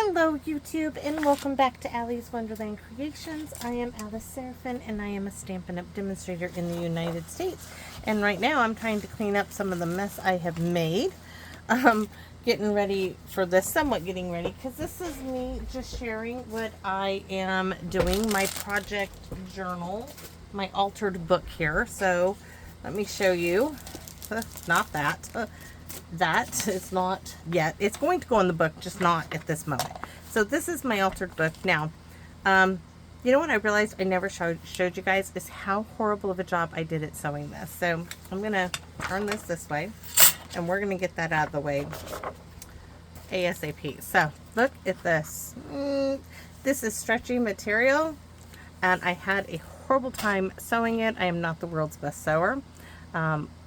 Hello YouTube and welcome back to Allie's Wonderland Creations. I am Alice Seraphin and I am a Stampin' Up! Demonstrator in the United States. And right now I'm trying to clean up some of the mess I have made. Getting ready for this, somewhat getting ready, because this is me just sharing what I am doing, my project journal, my altered book here. So let me show you. Not that. That is not yet. It's going to go in the book, just not at this moment. So this is my altered book. Now, you know what I realized I never showed you guys is how horrible of a job I did at sewing this. So I'm going to turn this way, and we're going to get that out of the way ASAP. So look at this. This is stretchy material, and I had a horrible time sewing it. I am not the world's best sewer.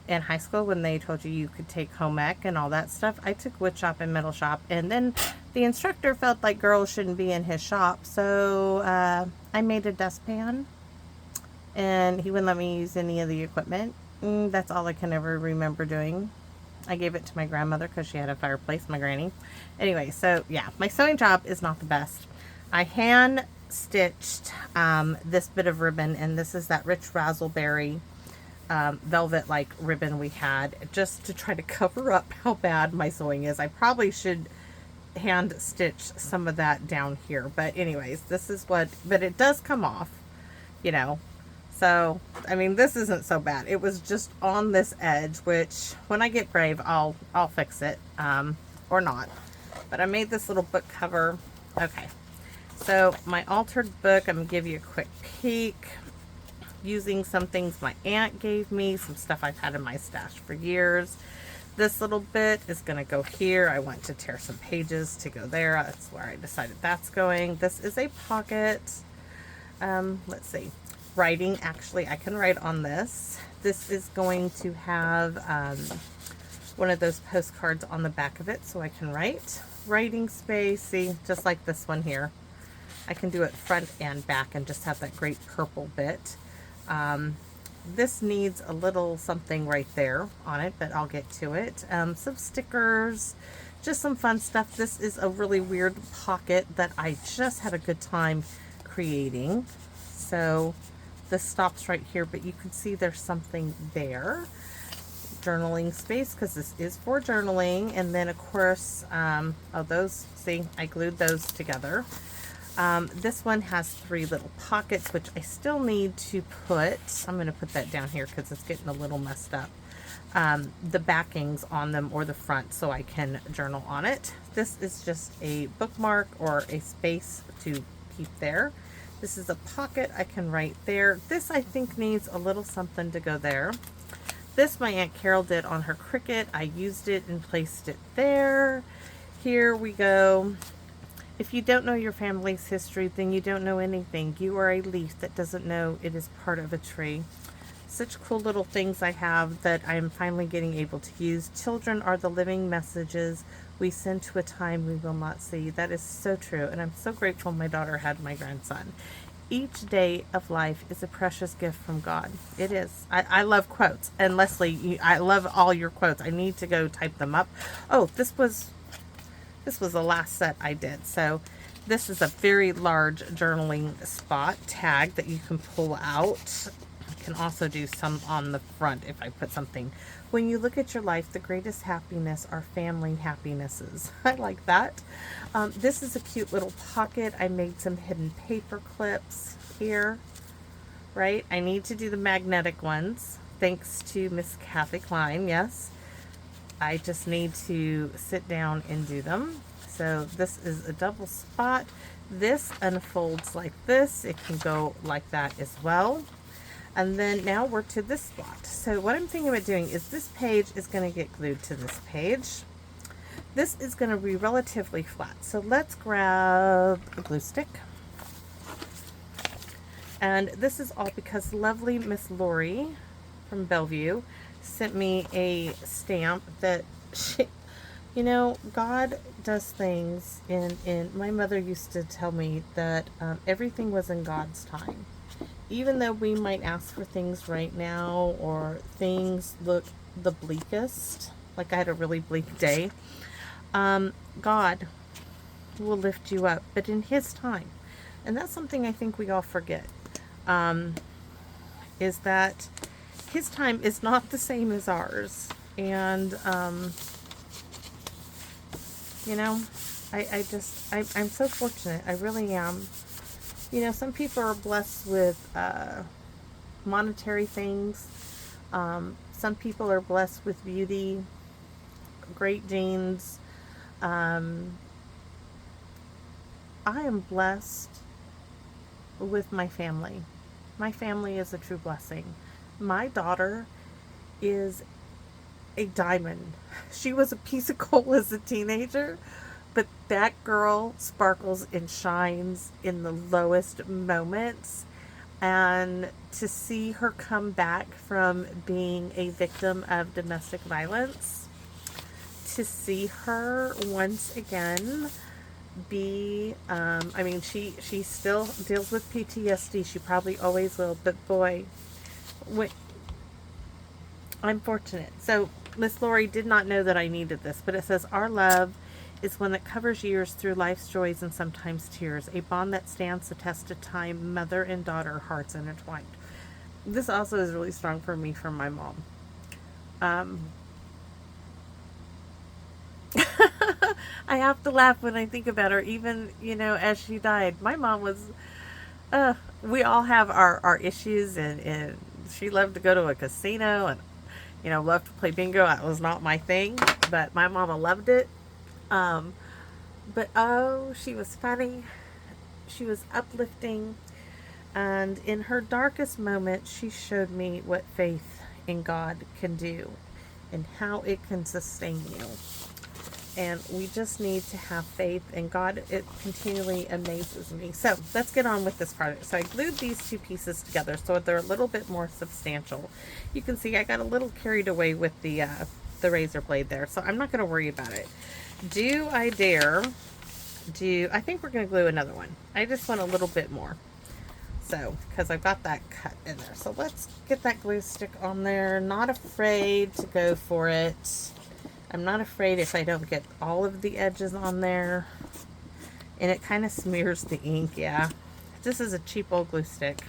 In high school, when they told you could take home ec and all that stuff, I took wood shop and metal shop, and then the instructor felt like girls shouldn't be in his shop, so I made a dustpan, and he wouldn't let me use any of the equipment. That's all I can ever remember doing. I gave it to my grandmother because she had a fireplace, my granny. Anyway, so yeah, my sewing job is not the best. I hand stitched this bit of ribbon, and this is that rich razzleberry velvet like ribbon we had, just to try to cover up how bad my sewing is. I probably should hand stitch some of that down here, but anyways, this is what, but it does come off, you know. So I mean, this isn't so bad. It was just on this edge, which when I get brave, I'll fix it, or not. But I made this little book cover. Okay, so my altered book, I'm gonna give you a quick peek using some things my aunt gave me, some stuff I've had in my stash for years. This little bit is going to go here. I want to tear some pages to go there. That's where I decided that's going. This is a pocket. Let's see. Writing. Actually, I can write on this. This is going to have one of those postcards on the back of it, so I can write. Writing space. See, just like this one here. I can do it front and back and just have that great purple bit. This needs a little something right there on it, but I'll get to it. Some stickers, just some fun stuff. This is a really weird pocket that I just had a good time creating. So this stops right here, but you can see there's something there. Journaling space, because this is for journaling. And then of course, those, see, I glued those together. This one has 3 little pockets, which I still need to put, I'm going to put that down here because it's getting a little messed up, the backings on them, or the front, so I can journal on it. This is just a bookmark or a space to keep there. This is a pocket I can write there. This I think needs a little something to go there. This my Aunt Carol did on her Cricut. I used it and placed it there. Here we go. If you don't know your family's history, then you don't know anything. You are a leaf that doesn't know it is part of a tree. Such cool little things I have that I am finally getting able to use. Children are the living messages we send to a time we will not see. That is so true, and I'm so grateful my daughter had my grandson. Each day of life is a precious gift from God. It is. I love quotes. And Leslie, I love all your quotes. I need to go type them up. Oh, this was the last set I did. So this is a very large journaling spot tag that you can pull out. You can also do some on the front if I put something. When you look at your life, the greatest happiness are family happinesses. I like that. This is a cute little pocket. I made some hidden paper clips here, right? I need to do the magnetic ones, thanks to Miss Kathy Klein, yes. I just need to sit down and do them. So this is a double spot. This unfolds like this. It can go like that as well. And then now we're to this spot. So what I'm thinking about doing is this page is going to get glued to this page. This is going to be relatively flat. So let's grab a glue stick. And this is all because lovely Miss Lori from Bellevue sent me a stamp that she, you know, God does things in my mother used to tell me that everything was in God's time. Even though we might ask for things right now, or things look the bleakest, like I had a really bleak day, God will lift you up, but in His time. And that's something I think we all forget, is that His time is not the same as ours. And, you know, I'm so fortunate. I really am. You know, some people are blessed with monetary things. Some people are blessed with beauty, great genes. I am blessed with my family. My family is a true blessing. My daughter is a diamond. She was a piece of coal as a teenager, but that girl sparkles and shines in the lowest moments. And to see her come back from being a victim of domestic violence, to see her once again be, I mean, she still deals with PTSD. She probably always will, but boy, I'm fortunate. So Miss Lori did not know that I needed this, but it says, our love is one that covers years through life's joys and sometimes tears, a bond that stands the test of time, mother and daughter, hearts intertwined. This also is really strong for me from my mom. I have to laugh when I think about her, even, you know, as she died. My mom was, we all have our issues, and she loved to go to a casino and, you know, loved to play bingo. That was not my thing, but my mama loved it. But oh, she was funny. She was uplifting. And in her darkest moment, she showed me what faith in God can do and how it can sustain you. And we just need to have faith in God. It continually amazes me. So let's get on with this project. So I glued these two pieces together so they're a little bit more substantial. You can see I got a little carried away with the razor blade there, so I'm not going to worry about it. Do I dare do, I think we're going to glue another one. I just want a little bit more. So, because I've got that cut in there. So let's get that glue stick on there. Not afraid to go for it. I'm not afraid if I don't get all of the edges on there. And it kind of smears the ink, yeah. This is a cheap old glue stick.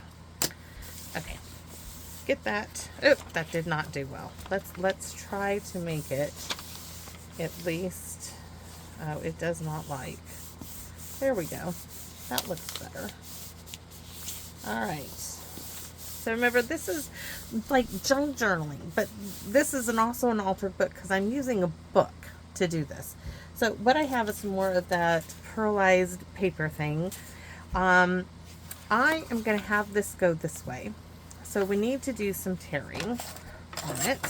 Okay. Get that. Oh, that did not do well. Let's try to make it at least. Oh, it does not like. There we go. That looks better. All right. So remember, this is like junk journaling, but this is also an altered book because I'm using a book to do this. So what I have is more of that pearlized paper thing. I am going to have this go this way. So we need to do some tearing on it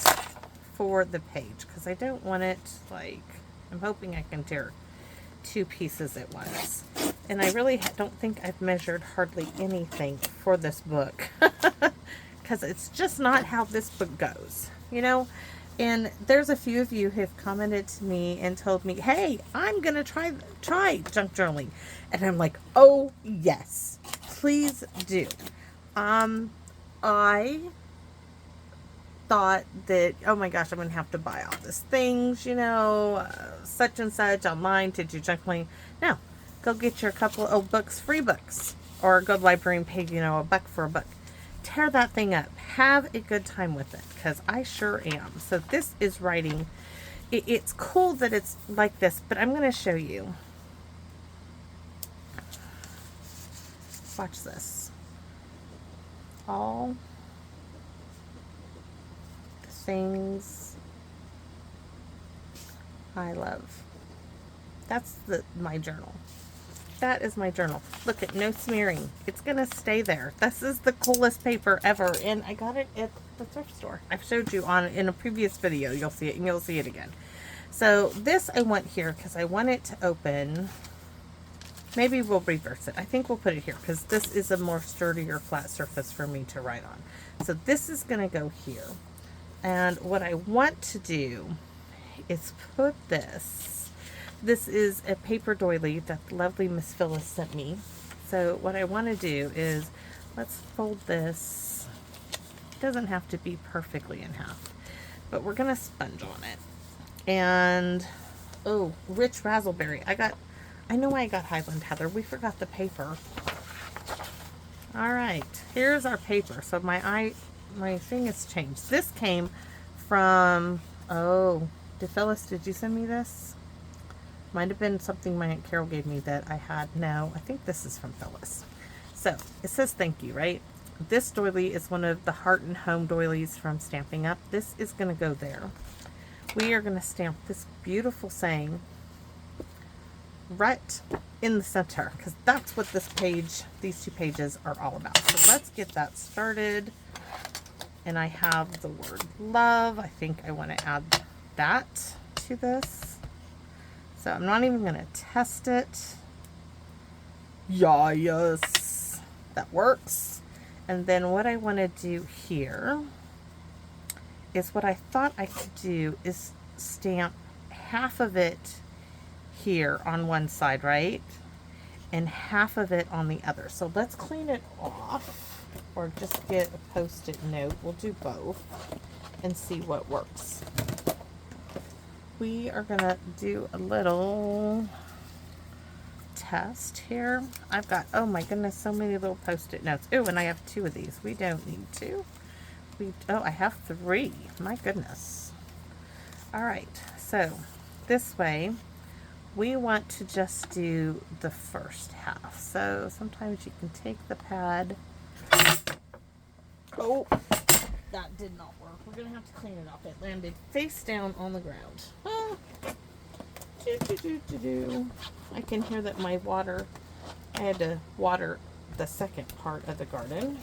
for the page because I don't want it like, I'm hoping I can tear two pieces at once. And I really don't think I've measured hardly anything for this book because it's just not how this book goes, you know. And there's a few of you who have commented to me and told me, hey, I'm gonna try junk journaling, and I'm like, oh yes, please do. I thought that, oh my gosh, I'm gonna have to buy all these things, you know, such and such online to do junk journaling. No. Go get your couple of books, free books, or go to the library and pay, you know, $1 for a book. Tear that thing up. Have a good time with it, because I sure am. So this is writing. It's cool that it's like this, but I'm going to show you. Watch this. All the things I love. That's my journal. That is my journal. Look at no smearing. It's gonna stay there. This is the coolest paper ever, and I got it at the thrift store. I've showed you on in a previous video. You'll see it, and you'll see it again. So this I want here because I want it to open. Maybe we'll reverse it. I think we'll put it here because this is a more sturdier flat surface for me to write on. So this is gonna go here, and what I want to do is put this. This is a paper doily that the lovely Miss Phyllis sent me. So what I want to do is, let's fold this. It doesn't have to be perfectly in half, but we're going to sponge on it. And, oh, rich raspberry. I I know I got Highland Heather. We forgot the paper. All right, here's our paper. So my thing has changed. This came from, oh, Phyllis, did you send me this? Might have been something my Aunt Carol gave me that I had. No, I think this is from Phyllis. So it says thank you, right? This doily is one of the Heart and Home doilies from Stampin' Up. This is going to go there. We are going to stamp this beautiful saying right in the center, because that's what this page, these 2 pages are all about. So let's get that started. And I have the word love. I think I want to add that to this. So I'm not even going to test it. Yes, that works. And then what I want to do here is what I thought I could do is stamp half of it here on one side, right? And half of it on the other. So let's clean it off, or just get a Post-it note. We'll do both and see what works. We are gonna do a little test here. I've got, oh my goodness, so many little Post-it notes. Oh, and I have 2 of these. We don't need 2. Oh, I have 3. My goodness. All right, so this way we want to just do the first half. So sometimes you can take the pad. Oh, that did not work. We're gonna have to clean it off. It landed face down on the ground. Oh. I can hear that my water, I had to water the second part of the garden.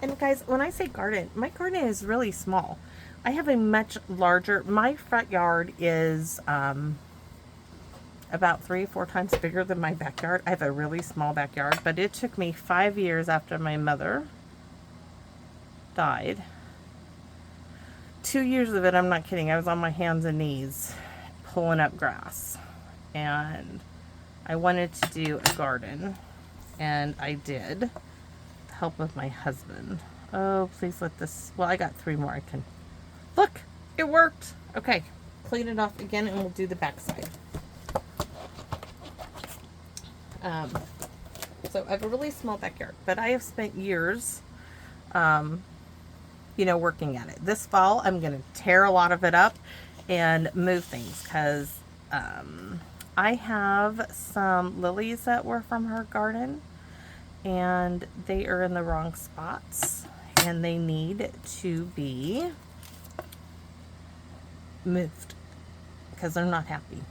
And guys, when I say garden, my garden is really small. I have a much larger, my front yard is about 3 or 4 times bigger than my backyard. I have a really small backyard, but it took me 5 years after my mother died. 2 years of it, I'm not kidding, I was on my hands and knees pulling up grass, and I wanted to do a garden, and I did, with the help of my husband. Oh, please let this, well, I got 3 more I can, look, it worked. Okay, clean it off again, and we'll do the back side. So I have a really small backyard, but I have spent years, you know, working at it. This fall, I'm going to tear a lot of it up and move things, because I have some lilies that were from her garden, and they are in the wrong spots, and they need to be moved because they're not happy.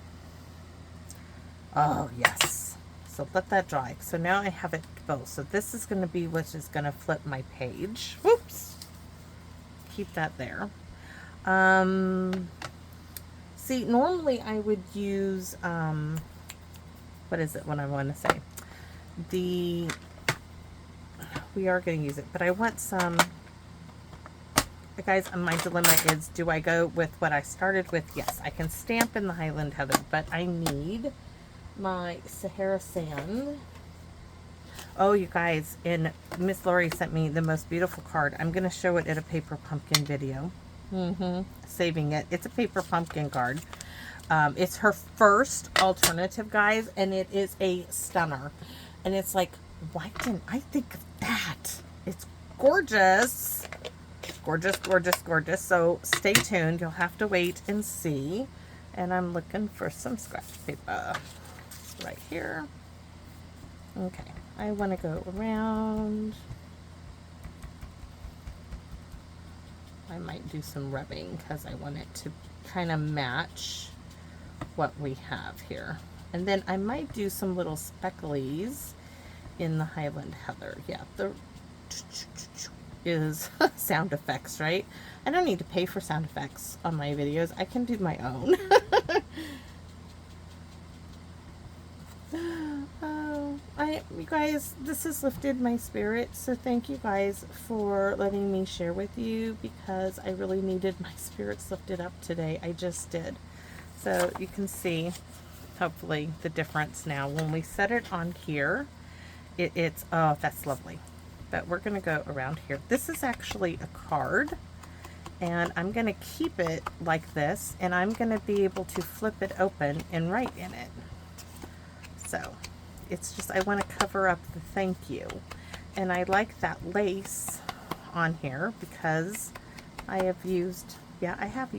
Oh, yes. So let that dry. So now I have it both. So this is going to be which is going to flip my page. Whoops. Keep that there. See, normally I would use, what is it when I want to say? We are going to use it, but I want some, guys, my dilemma is, do I go with what I started with? Yes, I can stamp in the Highland Heather, but I need my Sahara Sand. Oh, you guys, and Miss Lori sent me the most beautiful card. I'm going to show it at a paper pumpkin video. Saving it. It's a paper pumpkin card. It's her first alternative, guys, and it is a stunner. And it's like, why didn't I think of that? It's gorgeous. Gorgeous, gorgeous, gorgeous. So stay tuned. You'll have to wait and see. And I'm looking for some scratch paper right here. Okay. I want to go around. I might do some rubbing because I want it to kind of match what we have here. And then I might do some little specklies in the Highland Heather. Yeah, the is sound effects, right? I don't need to pay for sound effects on my videos. I can do my own. You guys, this has lifted my spirit, so thank you guys for letting me share with you, because I really needed my spirits lifted up today. I just did. So you can see, hopefully, the difference now. When we set it on here, it's, oh, that's lovely. But we're going to go around here. This is actually a card, and I'm going to keep it like this, and I'm going to be able to flip it open and write in it. So it's just, I want to cover up the thank you. And I like that lace on here because I have used, yeah, I have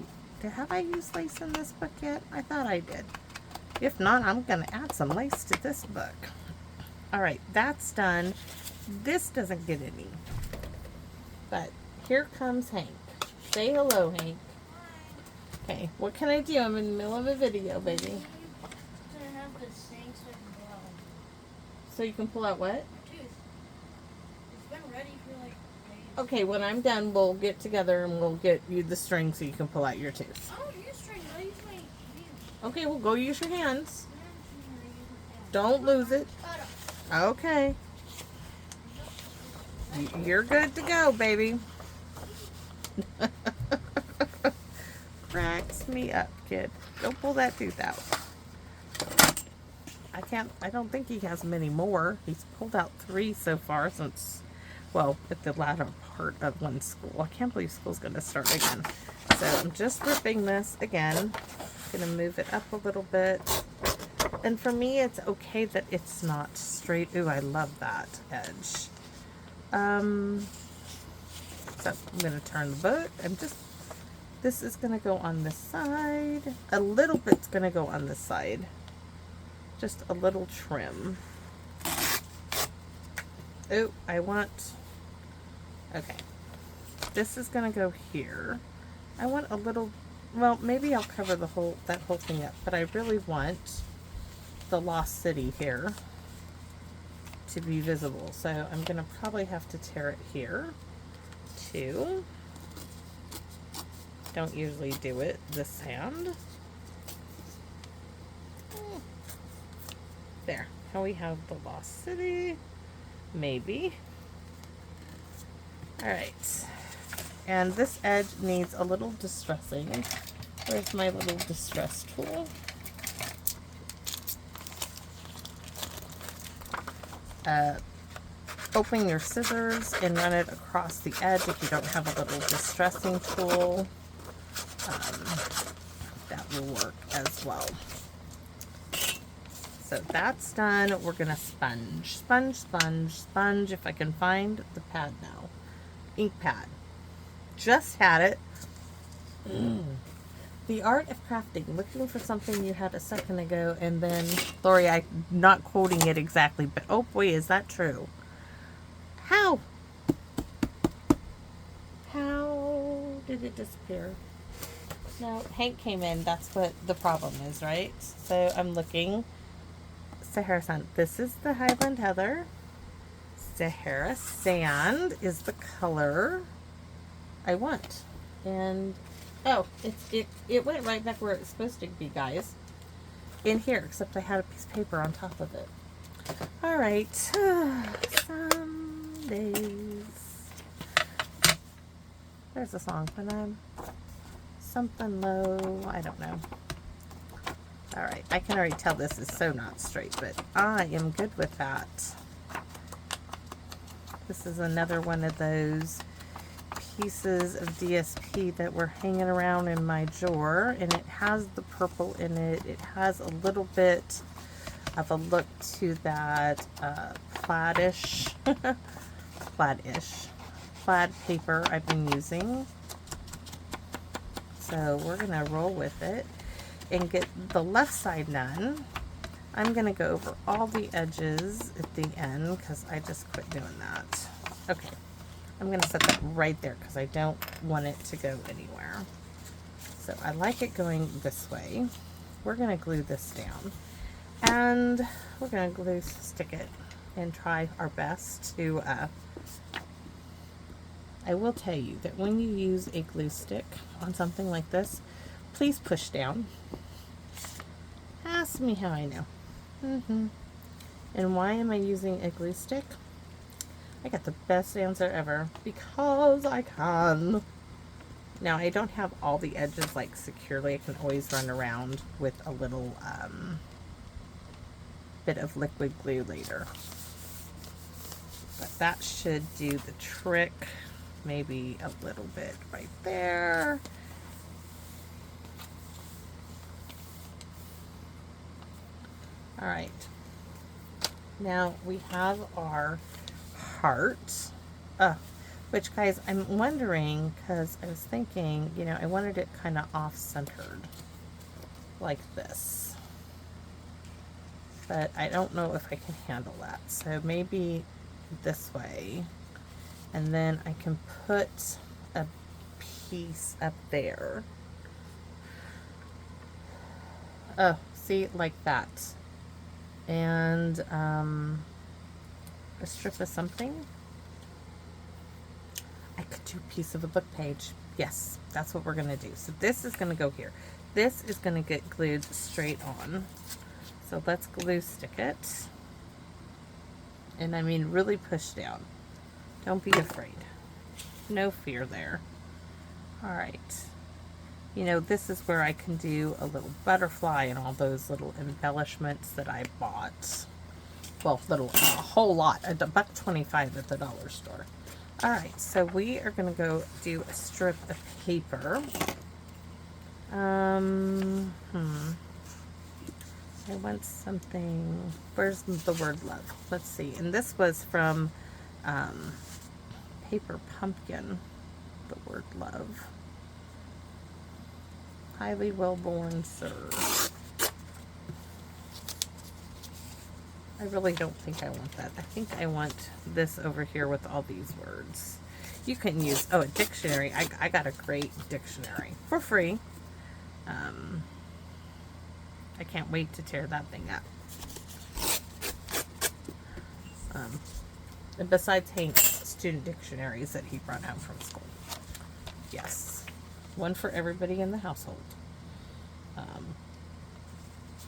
I used lace in this book yet? I thought I did. If not, I'm going to add some lace to this book. All right, that's done. This doesn't get any. But here comes Hank. Say hello, Hank. Okay, what can I do? I'm in the middle of a video, baby. So you can pull out what? Tooth. It's been ready for like days. Okay, when I'm done, we'll get together and we'll get you the string so you can pull out your tooth. I don't use string. I use my hands. Okay, well, go use your hands. Don't lose it. Okay. You're good to go, baby. Cracks me up, kid. Go pull that tooth out. I don't think he has many more. He's pulled out 3 so far since, well, at the latter part of one school. I can't believe school's going to start again. So I'm just ripping this again. Going to move it up a little bit. And for me, it's okay that it's not straight. Ooh, I love that edge. So I'm going to turn the book. This is going to go on this side. A little bit's going to go on this side. Just a little trim. Oh, okay. This is going to go here. I want a little, well, maybe I'll cover that whole thing up, but I really want the Lost City here to be visible. So I'm going to probably have to tear it here too. Don't usually do it this hand. There. Now we have the Lost City. Maybe. Alright. And this edge needs a little distressing. Where's my little distress tool? Open your scissors and run it across the edge if you don't have a little distressing tool. That will work as well. So that's done. We're going to sponge. Sponge. If I can find the pad now. Ink pad. Just had it. The art of crafting. Looking for something you had a second ago, and then, Lori, I'm not quoting it exactly, but oh boy, is that true. How did it disappear? No, Hank came in. That's what the problem is, right? So I'm looking. Sahara-san. This is the Highland Heather. Sahara Sand is the color I want. And oh, it went right back where it's supposed to be, guys. In here, except I had a piece of paper on top of it. All right. Some days. There's a song. When I'm something low. I don't know. All right. I can already tell this is so not straight, but I am good with that. This is another one of those pieces of DSP that were hanging around in my drawer, and it has the purple in it. It has a little bit of a look to that plaid paper I've been using. So we're gonna roll with it and get the left side done. I'm gonna go over all the edges at the end because I just quit doing that. Okay, I'm gonna set that right there because I don't want it to go anywhere. So I like it going this way. We're gonna glue this down, and we're gonna glue stick it and try our best to I will tell you that when you use a glue stick on something like this, please push down. Ask me how I know. And why am I using a glue stick? I got the best answer ever. Because I can. Now, I don't have all the edges like securely. I can always run around with a little bit of liquid glue later. But that should do the trick. Maybe a little bit right there. All right. Now we have our heart. Which, guys, I'm wondering, because I was thinking, I wanted it kind of off-centered, like this. But I don't know if I can handle that. So maybe this way. And then I can put a piece up there. Oh, see, like that. And a strip of something. I could do a piece of a book page. Yes, that's what we're going to do. So this is going to go here. This is going to get glued straight on. So let's glue stick it. And I mean really push down. Don't be afraid. No fear there. All right. This is where I can do a little butterfly and all those little embellishments that I bought. Well, a whole lot. $1.25 at the dollar store. All right, so we are going to go do a strip of paper. I want something. Where's the word love? Let's see. And this was from Paper Pumpkin, the word love. Highly well-born, sir. I really don't think I want that. I think I want this over here with all these words. You can use, a dictionary. I got a great dictionary for free. I can't wait to tear that thing up. And besides Hank's student dictionaries that he brought home from school. Yes. One for everybody in the household.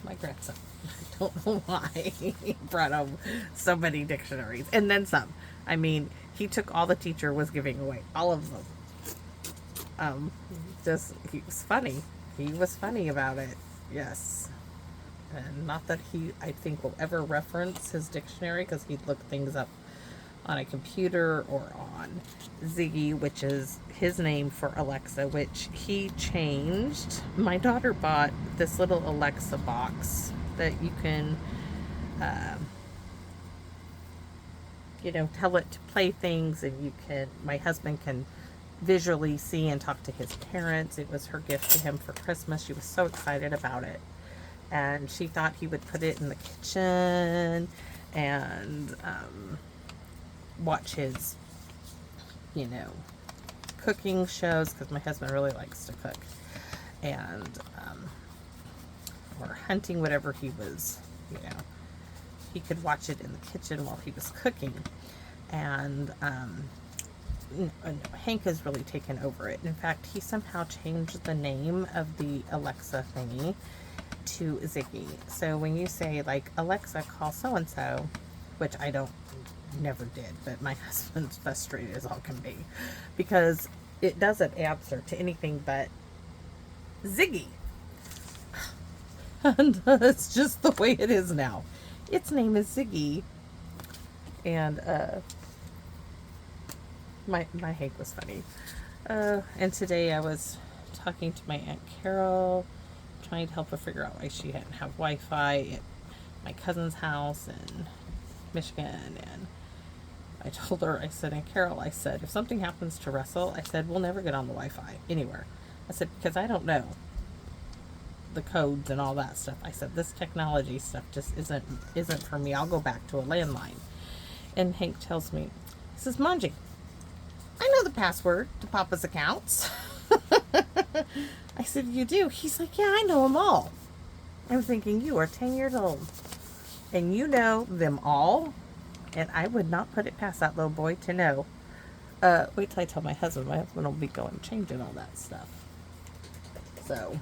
My grandson. I don't know why he brought home so many dictionaries. And then some. I mean, he took all the teacher was giving away. All of them. He was funny. He was funny about it. Yes. And not that he, I think, will ever reference his dictionary, because he'd look things up on a computer or on Ziggy, which is his name for Alexa, which he changed. My daughter bought this little Alexa box that you can, tell it to play things, and my husband can visually see and talk to his parents. It was her gift to him for Christmas. She was so excited about it. And she thought he would put it in the kitchen and watch his, cooking shows, because my husband really likes to cook, and or hunting, whatever he was, he could watch it in the kitchen while he was cooking. And Hank has really taken over it. In fact, he somehow changed the name of the Alexa thingy to Ziggy. So when you say, like, Alexa, call so-and-so, which I never did, but my husband's frustrated as all can be, because it doesn't answer to anything but Ziggy. And it's just the way it is now. Its name is Ziggy. And my Hank was funny. And today I was talking to my Aunt Carol, trying to help her figure out why she hadn't have Wi-Fi at my cousin's house in Michigan. And I told her, I said, Aunt Carol, I said, if something happens to Russell, I said, we'll never get on the Wi-Fi anywhere. I said, because I don't know the codes and all that stuff. I said, this technology stuff just isn't for me. I'll go back to a landline. And Hank tells me, he says, Manji, I know the password to Papa's accounts. I said, you do? He's like, yeah, I know them all. I'm thinking, you are 10 years old and you know them all. And I would not put it past that little boy to know. Wait till I tell my husband. My husband will be going changing all that stuff. So,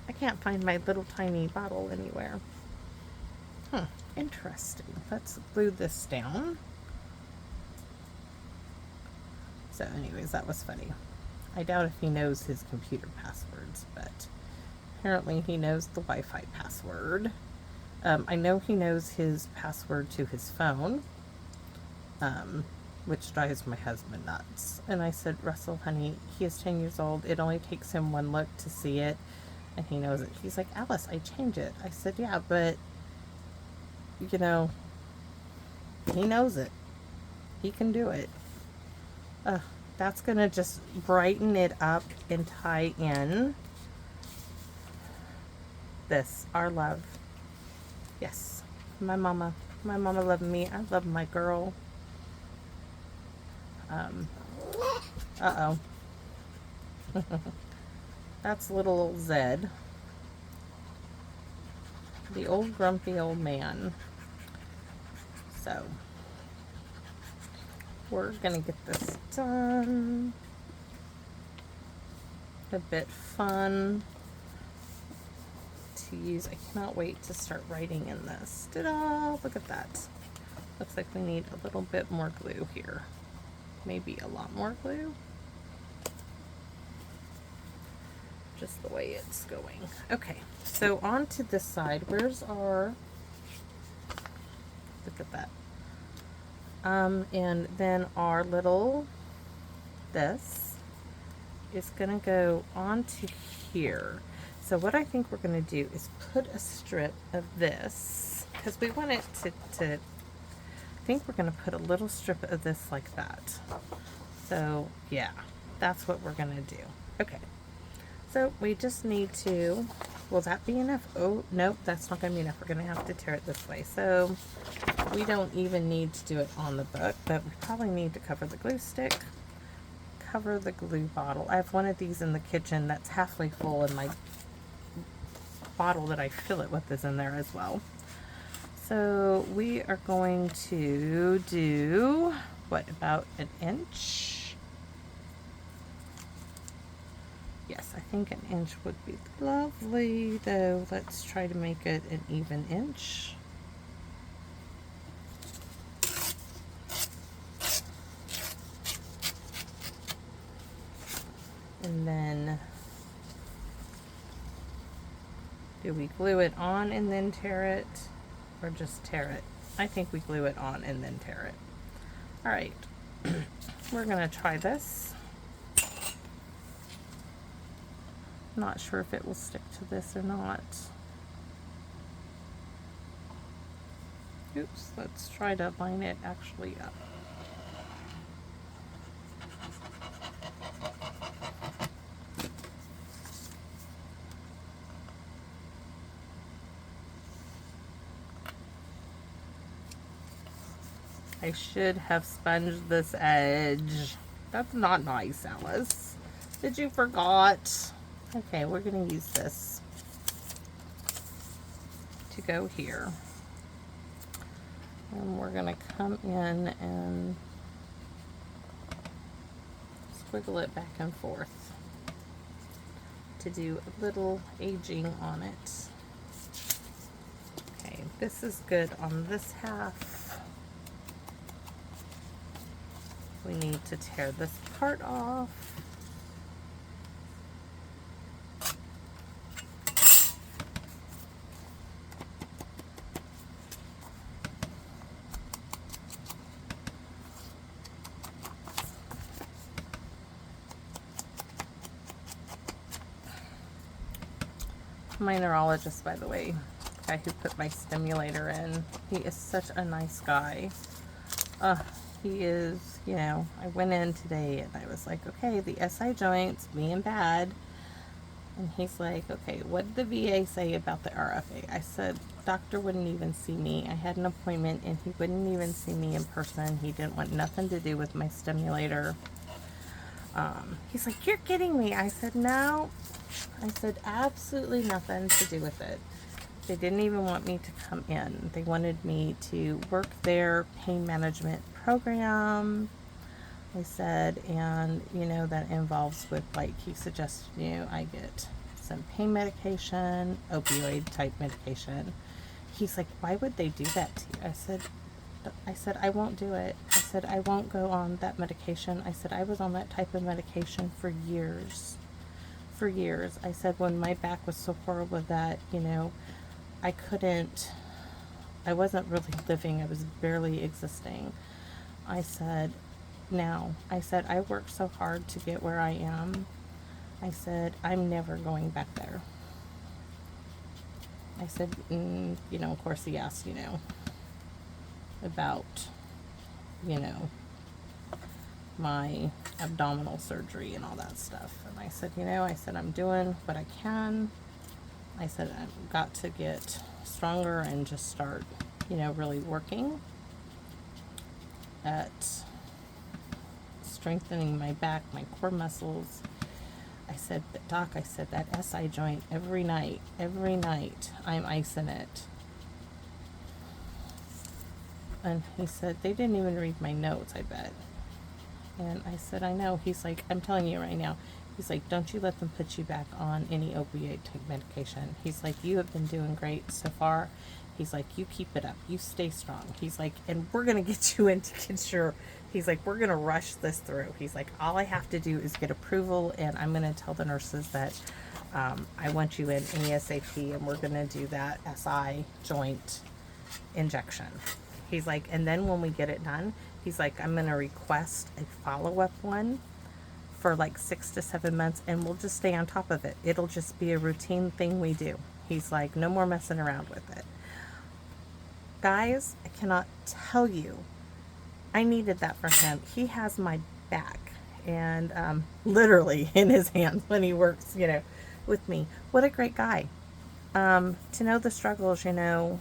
I can't find my little tiny bottle anywhere. Interesting. Let's glue this down. So anyways, that was funny. I doubt if he knows his computer passwords, but apparently he knows the Wi-Fi password. I know he knows his password to his phone, which drives my husband nuts. And I said, Russell, honey, he is 10 years old. It only takes him one look to see it, and he knows it. He's like, Alice, I changed it. I said, yeah, but, He knows it. He can do it. That's gonna just brighten it up and tie in this, our love. Yes, my mama loved me. I love my girl. Uh-oh. That's little old Zed. The old grumpy old man. So, we're gonna get this done. A bit fun to use. I cannot wait to start writing in this. Ta-da! Look at that. Looks like we need a little bit more glue here. Maybe a lot more glue. Just the way it's going. Okay, so on to this side. Where's our... Look at that. And then our little... This is gonna go onto here. So what I think we're gonna do is put a strip of this, because we want it to I think we're gonna put a little strip of this like that. So yeah, that's what we're gonna do. Okay, so we just need to, will that be enough? Oh, nope, that's not gonna be enough. We're gonna have to tear it this way. So we don't even need to do it on the book, but we probably need to cover the glue stick, cover the glue bottle. I have one of these in the kitchen that's halfway full, and my bottle that I fill it with is in there as well. So we are going to do, what, about an inch? Yes, I think an inch would be lovely, though let's try to make it an even inch. And then, do we glue it on and then tear it, or just tear it? I think we glue it on and then tear it. All right, we're gonna try this. Not sure if it will stick to this or not. Oops, let's try to line it actually up. I should have sponged this edge. That's not nice, Alice. Did you forgot? Okay, we're gonna use this to go here. And we're gonna come in and squiggle it back and forth to do a little aging on it. Okay, this is good on this half. We need to tear this part off. My neurologist, by the way, the guy who put my stimulator in, he is such a nice guy. He is, you know, I went in today and I was like, okay, the SI joints, being bad. And he's like, okay, what did the VA say about the RFA? I said, doctor wouldn't even see me. I had an appointment and he wouldn't even see me in person. He didn't want nothing to do with my stimulator. He's like, you're kidding me. I said, no. I said, absolutely nothing to do with it. They didn't even want me to come in. They wanted me to work their pain management program. I said, and you know, that involves with, like, he suggested, you know, I get some pain medication, opioid type medication. He's like, why would they do that to you? I said, I won't do it. I said, I won't go on that medication. I said, I was on that type of medication for years. For years. I said, when my back was so horrible that, you know, I wasn't really living. I was barely existing. I said, now, I said, I worked so hard to get where I am. I said, I'm never going back there. I said, you know, of course he asked, you know, about you know, my abdominal surgery and all that stuff. And I said, you know, I said, I'm doing what I can. I said, I've got to get stronger and just start, you know, really working at strengthening my back, my core muscles. I said, but doc, I said, that SI joint every night, I'm icing it. And he said, they didn't even read my notes, I bet. And I said, I know. He's like, I'm telling you right now. He's like, don't you let them put you back on any opioid medication. He's like, you have been doing great so far. He's like, you keep it up. You stay strong. He's like, and we're going to get you in to get your, he's like, we're going to rush this through. He's like, all I have to do is get approval, and I'm going to tell the nurses that I want you in ASAP, and we're going to do that SI joint injection. He's like, and then when we get it done, he's like, I'm going to request a follow-up one for like 6 to 7 months, and we'll just stay on top of it. It'll just be a routine thing we do. He's like, no more messing around with it. Guys, I cannot tell you, I needed that for him. He has my back, and literally in his hands when he works, you know, with me. What a great guy. To know the struggles, you know,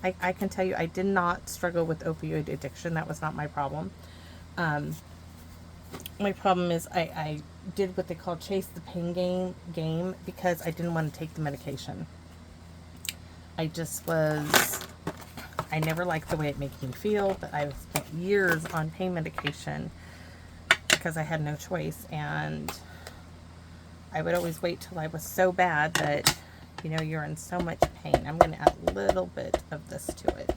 I can tell you, I did not struggle with opioid addiction. That was not my problem. My problem is I did what they call chase the pain game because I didn't want to take the medication. I never liked the way it made me feel, but I've spent years on pain medication because I had no choice, and I would always wait till I was so bad that, you know, you're in so much pain. I'm going to add a little bit of this to it.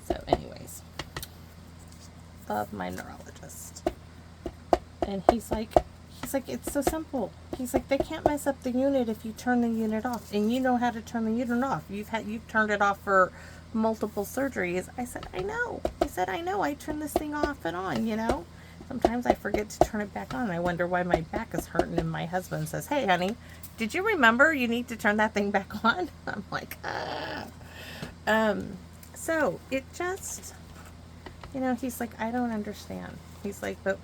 So anyways, love my neurologist. And he's like, it's so simple. He's like, they can't mess up the unit if you turn the unit off. And you know how to turn the unit off. You've turned it off for multiple surgeries. I said, I know. He said, I know. I turn this thing off and on, you know. Sometimes I forget to turn it back on. I wonder why my back is hurting. And my husband says, hey, honey, did you remember you need to turn that thing back on? I'm like, so it just, you know, he's like, I don't understand. He's like, but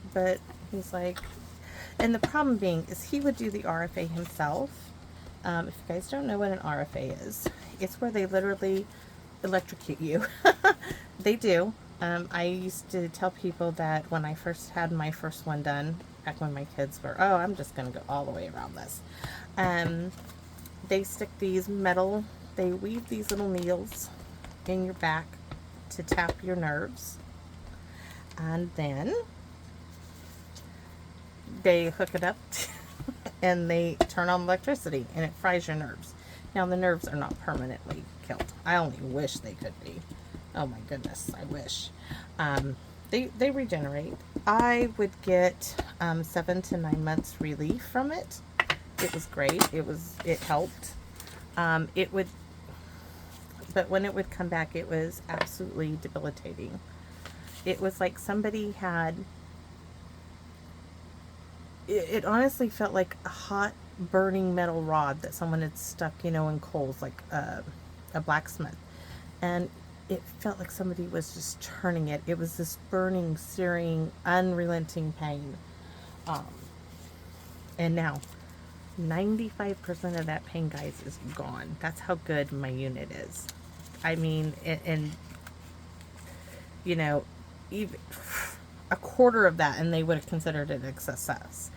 he's like, and the problem being is he would do the RFA himself. If you guys don't know what an RFA is, it's where they literally electrocute you. They do. I used to tell people that when I first had my first one done, back when my kids were, oh, I'm just going to go all the way around this. They stick these they weave these little needles in your back to tap your nerves. And then they hook it up and they turn on electricity, and it fries your nerves. Now, the nerves are not permanently killed. I only wish they could be. Oh my goodness, I wish. They regenerate. I would get 7 to 9 months relief from it. It was great. It helped. But when it would come back, it was absolutely debilitating. It was like somebody had, it honestly felt like a hot burning metal rod that someone had stuck, you know, in coals, like a blacksmith. And it felt like somebody was just turning it. It was this burning, searing, unrelenting pain. And now, 95% of that pain, guys, is gone. That's how good my unit is. I mean, and you know, even a quarter of that, and they would have considered it a success.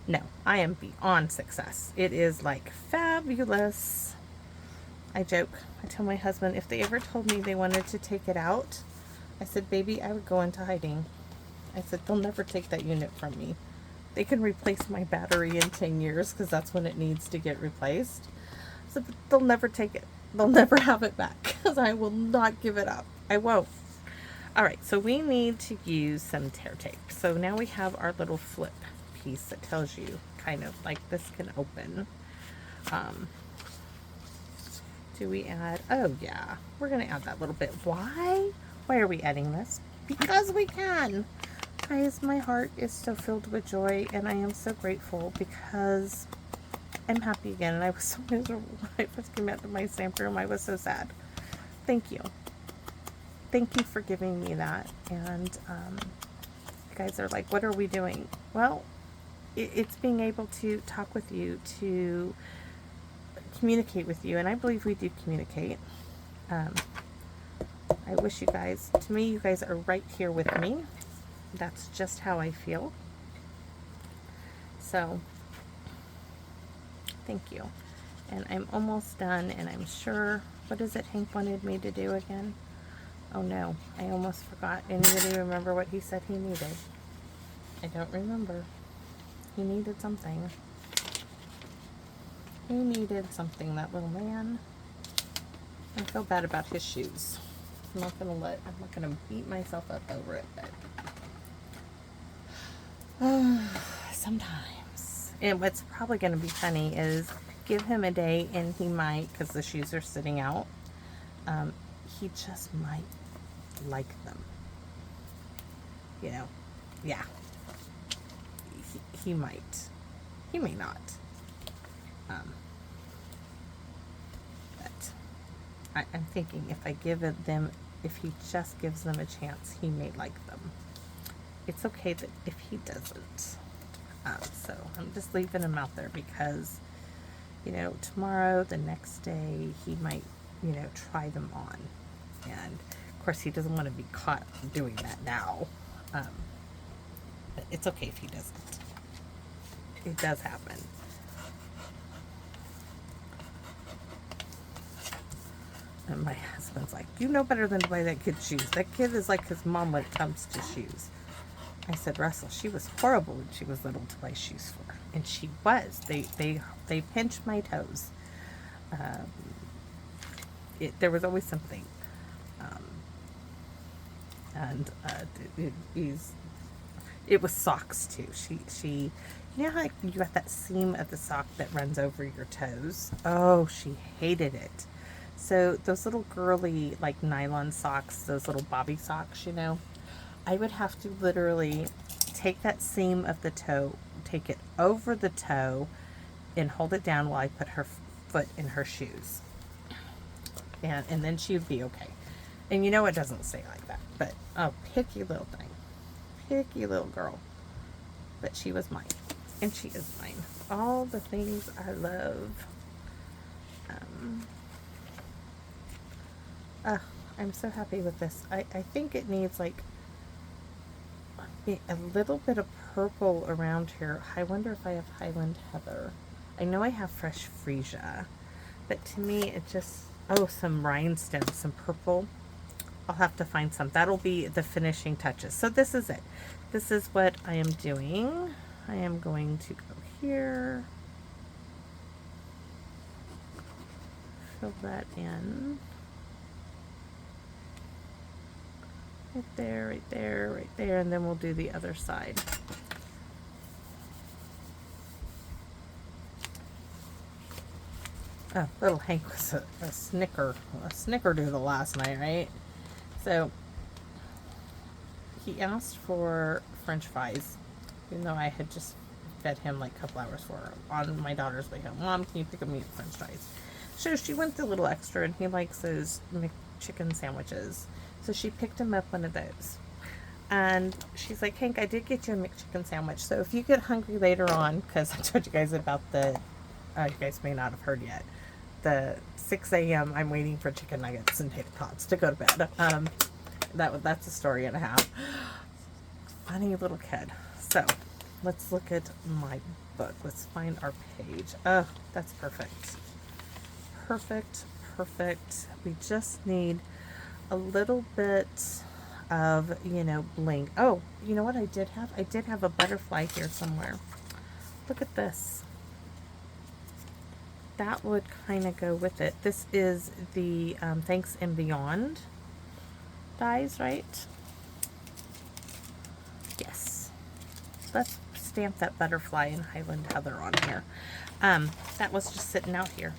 No, I am beyond success. It is like fabulous. I joke. I tell my husband, if they ever told me they wanted to take it out, I said, baby, I would go into hiding. I said, they'll never take that unit from me. They can replace my battery in 10 years because that's when it needs to get replaced. I said, but they'll never take it. They'll never have it back because I will not give it up. I won't. All right, so we need to use some tear tape. So now we have our little flip piece that tells you kind of like this can open. Do we add, oh yeah, we're going to add that little bit. Why? Why are we adding this? Because we can. Guys, my heart is so filled with joy, and I am so grateful because I'm happy again. And I was so miserable when I first came out to my sample room. I was so sad. thank you. Thank you for giving me that. And you guys are like, what are we doing? Well, it's being able to talk with you, to communicate with you, and I believe we do communicate. I wish you guys, to me, you guys are right here with me. That's just how I feel. So, thank you. And I'm almost done, and I'm sure, what is it Hank wanted me to do again? Oh no, I almost forgot. Anybody remember what he said he needed? I don't remember. He needed something. He needed something, that little man. I feel bad about his shoes. I'm not gonna beat myself up over it, but sometimes. And what's probably gonna be funny is give him a day and he might, because the shoes are sitting out, he just might like them. You know, yeah. He might. He may not. But I'm thinking if I give it them, if he just gives them a chance, he may like them. It's okay that if he doesn't. So I'm just leaving him out there because, you know, tomorrow, the next day, he might, you know, try them on. And of course, he doesn't want to be caught doing that now. But it's okay if he doesn't. It does happen. And my husband's like, you know better than to buy that kid shoes. That kid is like his mom when it comes to shoes. I said, Russell, she was horrible when she was little to buy shoes for. And she was. They pinched my toes. There was always something. It was socks too. She you know how like, you got that seam of the sock that runs over your toes? Oh, she hated it. So those little girly like nylon socks, those little bobby socks, you know, I would have to literally take that seam of the toe, take it over the toe, and hold it down while I put her foot in her shoes. And then she'd be okay. And you know it doesn't say like that, but oh, picky little thing. Picky little girl. But she was mine. And she is mine. All the things I love. I'm so happy with this. I think it needs like a little bit of purple around here. I wonder if I have Highland Heather. I know I have fresh freesia. But to me it just, oh, some rhinestones, some purple. I'll have to find some. That'll be the finishing touches. So this is it. This is what I am doing. I am going to go here. Fill that in. Right there, right there, right there. And then we'll do the other side. Oh, little Hank was a snickerdoodle last night, right? So he asked for French fries, even though I had just fed him like a couple hours for on my daughter's way home. Mom, can you pick up me French fries? So she went a little extra, and he likes those McChicken sandwiches. So she picked him up one of those. And she's like, Hank, I did get you a McChicken sandwich. So if you get hungry later on, because I told you guys about the, you guys may not have heard yet, the 6 a.m. I'm waiting for chicken nuggets and tater tots to go to bed. That's a story and a half. Funny little kid. So let's look at my book. Let's find our page. Oh, that's perfect. Perfect, perfect. We just need a little bit of, you know, bling. Oh, you know what I did have? I did have a butterfly here somewhere. Look at this. That would kind of go with it. This is the Thanks and Beyond dies, right? Yes. Let's stamp that butterfly and Highland Heather on here. That was just sitting out here.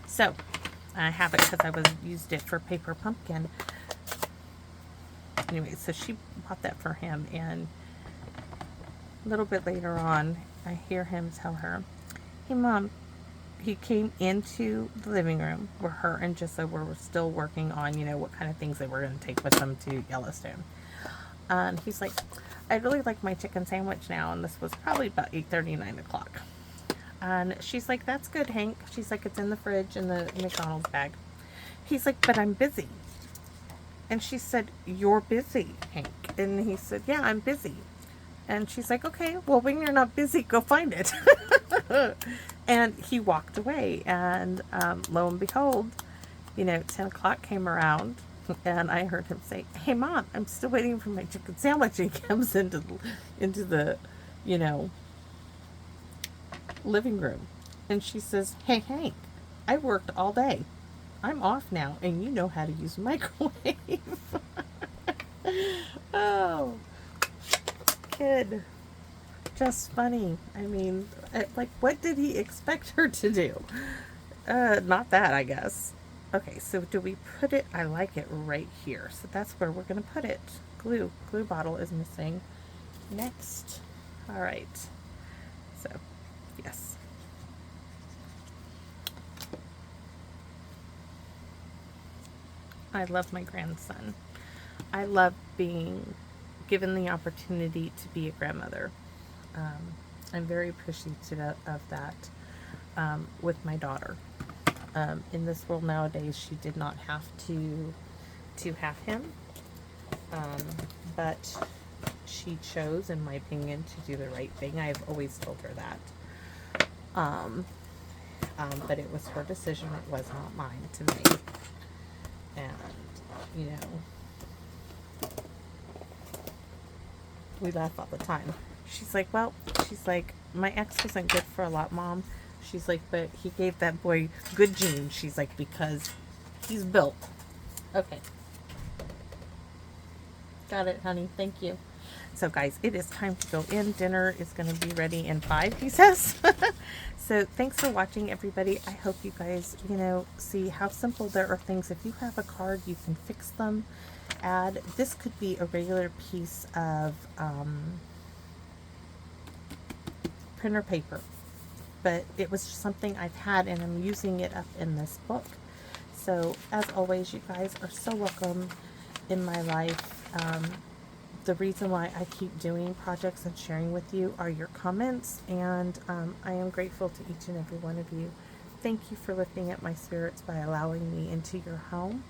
So, I have it because I used it for Paper Pumpkin. Anyway, so she bought that for him, and a little bit later on, I hear him tell her, hey, Mom, he came into the living room where her and Jissa were still working on, what kind of things they were going to take with them to Yellowstone. And he's like, I really like my chicken sandwich now. And this was probably about 8:30, 9 o'clock. And she's like, that's good, Hank. She's like, it's in the fridge in the McDonald's bag. He's like, but I'm busy. And she said, you're busy, Hank. And he said, yeah, I'm busy. And she's like, okay, well, when you're not busy, go find it. And he walked away. And lo and behold, 10 o'clock came around. And I heard him say, hey, Mom, I'm still waiting for my chicken sandwich. And he comes into the living room. And she says, hey, Hank, I worked all day. I'm off now. And you know how to use a microwave. Oh, kid. Just funny. I mean, like, what did he expect her to do? Not that, I guess. Okay, so do we put it? I like it right here. So that's where we're going to put it. Glue bottle is missing. Next. All right. So, yes. I love my grandson. I love being given the opportunity to be a grandmother. I'm very appreciative of that with my daughter. In this world nowadays, she did not have to have him, but she chose, in my opinion, to do the right thing. I've always told her that. But it was her decision. It was not mine to make. And, we laugh all the time. She's like, my ex wasn't good for a lot, Mom. She's like, but he gave that boy good genes. She's like, because he's built. Okay. Got it, honey. Thank you. So, guys, it is time to go in. Dinner is going to be ready in 5, he says. So, thanks for watching, everybody. I hope you guys, see how simple there are things. If you have a card, you can fix them. This could be a regular piece of printer paper, but it was just something I've had, and I'm using it up in this book. So, as always, you guys are so welcome in my life. The reason why I keep doing projects and sharing with you are your comments, and I am grateful to each and every one of you. Thank you for lifting up my spirits by allowing me into your home,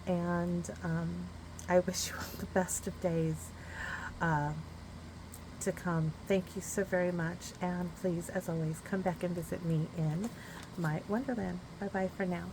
and I wish you all the best of days to come. Thank you so very much, and please, as always, come back and visit me in my Wonderland. Bye-bye for now.